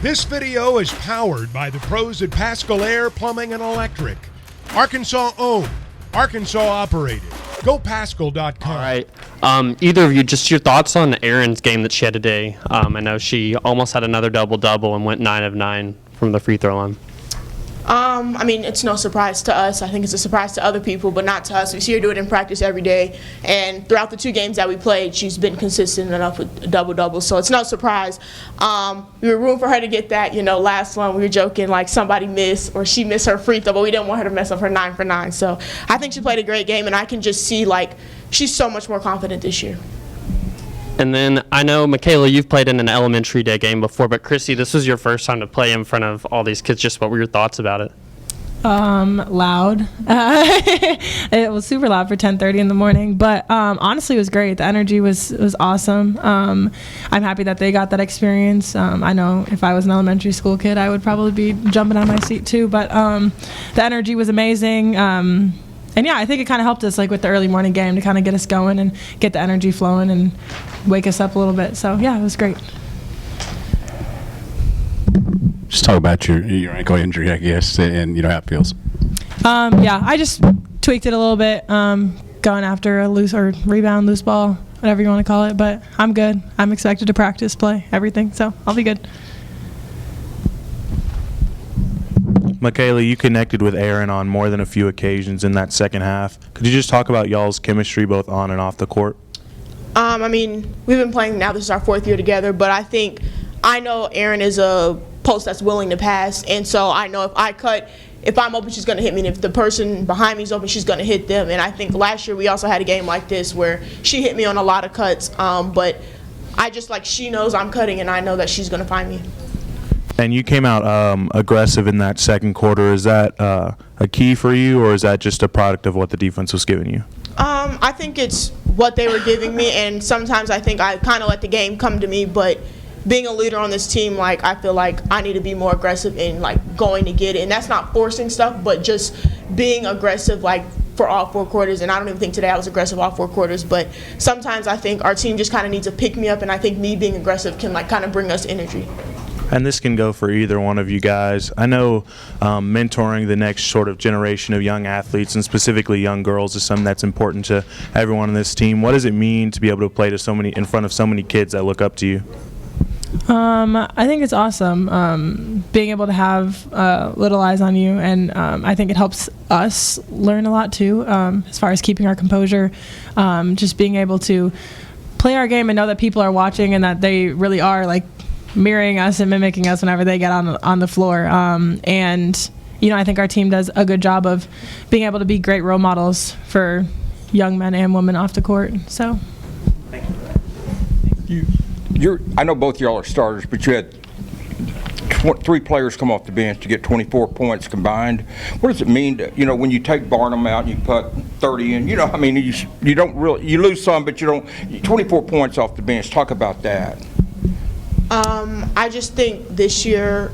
This video is powered by the pros at Pascal Air Plumbing and Electric. Arkansas owned, Arkansas operated. GoPascal.com. All right. Either of you, just your thoughts on Erynn's game that she had today. I know she almost had another double-double and went 9 of 9 from the free throw line. I mean, it's no surprise to us. I think it's a surprise to other people, but not to us. We see her do it in practice every day. And throughout the 2 games that we played, she's been consistent enough with double-double. So it's no surprise. We were rooting for her to get that. Last one we were joking like somebody missed or she missed her free throw, but we didn't want her to mess up her 9 for 9. So I think she played a great game, and I can just see she's so much more confident this year. And then I know, Makayla, you've played in an elementary day game before, but Chrissy, this was your first time to play in front of all these kids. Just what were your thoughts about it? Loud. It was super loud for 10:30 in the morning, but honestly, it was great. The energy was awesome. I'm happy that they got that experience. I know if I was an elementary school kid, I would probably be jumping out of my seat too, but the energy was amazing. And yeah, I think it kind of helped us with the early morning game to kind of get us going and get the energy flowing and wake us up a little bit. So yeah, it was great. Just talk about your ankle injury, I guess, and how it feels. Yeah, I just tweaked it a little bit, going after a loose ball, whatever you want to call it. But I'm good. I'm expected to practice, play, everything, so I'll be good. Makayla, you connected with Erynn on more than a few occasions in that second half. Could you just talk about y'all's chemistry both on and off the court? I mean, we've been playing now. This is our 4th year together, but I know Erynn is a post that's willing to pass, and so I know if I'm open, she's going to hit me, and if the person behind me is open, she's going to hit them. And I think last year we also had a game like this where she hit me on a lot of cuts, but I just she knows I'm cutting, and I know that she's going to find me. And you came out aggressive in that second quarter. Is that a key for you, or is that just a product of what the defense was giving you? I think it's what they were giving me, and sometimes I think I kind of let the game come to me, but being a leader on this team, I feel like I need to be more aggressive in going to get it. And that's not forcing stuff, but just being aggressive for all 4 quarters. And I don't even think today I was aggressive all 4 quarters, but sometimes I think our team just kind of needs to pick me up, and I think me being aggressive can kind of bring us energy. And this can go for either one of you guys. I know mentoring the next sort of generation of young athletes, and specifically young girls, is something that's important to everyone on this team. What does it mean to be able to play in front of so many kids that look up to you? I think it's awesome being able to have little eyes on you, and I think it helps us learn a lot too, as far as keeping our composure, just being able to play our game and know that people are watching and that they really are mirroring us and mimicking us whenever they get on the floor. And I think our team does a good job of being able to be great role models for young men and women off the court. So, thank you. I know both y'all are starters, but you had 3 players come off the bench to get 24 points combined. What does it mean to, when you take Barnum out and you put 30 in, I mean, you don't really, you lose some, but you don't, 24 points off the bench. Talk about that. I just think this year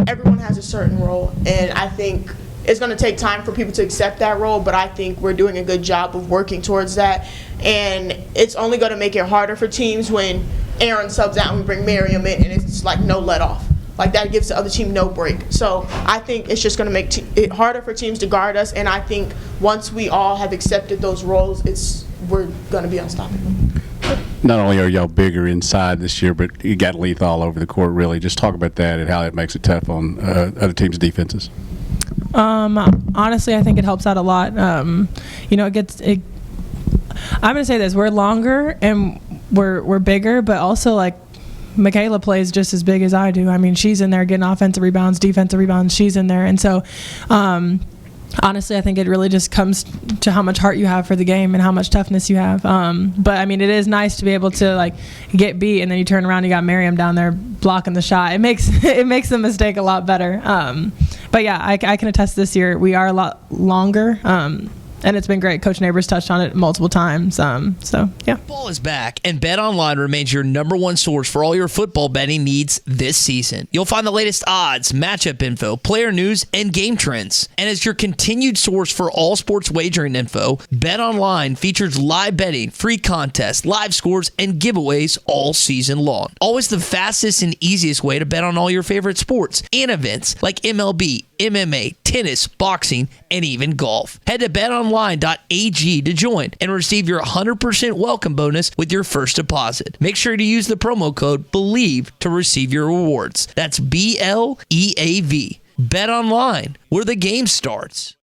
everyone has a certain role, and I think it's going to take time for people to accept that role, but I think we're doing a good job of working towards that. And it's only going to make it harder for teams when Erynn subs out and we bring Miriam in, and it's no let off. That gives the other team no break. So I think it's just going to make it harder for teams to guard us, and I think once we all have accepted those roles, we're going to be unstoppable. Not only are y'all bigger inside this year, but you got length all over the court, really. Just talk about that and how it makes it tough on other teams' defenses. Honestly, I think it helps out a lot. I'm going to say this: we're longer and we're bigger, but also Makayla plays just as big as I do. I mean, she's in there getting offensive rebounds, defensive rebounds. She's in there, and so. Honestly, I think it really just comes to how much heart you have for the game and how much toughness you have. But I mean, it is nice to be able to get beat, and then you turn around, you got Miriam down there blocking the shot. It makes the mistake a lot better. But yeah, I can attest this year we are a lot longer. and it's been great. Coach Neighbors touched on it multiple times. So yeah. Football is back, and BetOnline remains your #1 source for all your football betting needs this season. You'll find the latest odds, matchup info, player news, and game trends. And as your continued source for all sports wagering info, BetOnline features live betting, free contests, live scores, and giveaways all season long. Always the fastest and easiest way to bet on all your favorite sports and events like MLB, MMA, tennis, boxing, and even golf. Head to betonline.ag to join and receive your 100% welcome bonus with your first deposit. Make sure to use the promo code BELIEVE to receive your rewards. That's BLEAV. Bet online, where the game starts.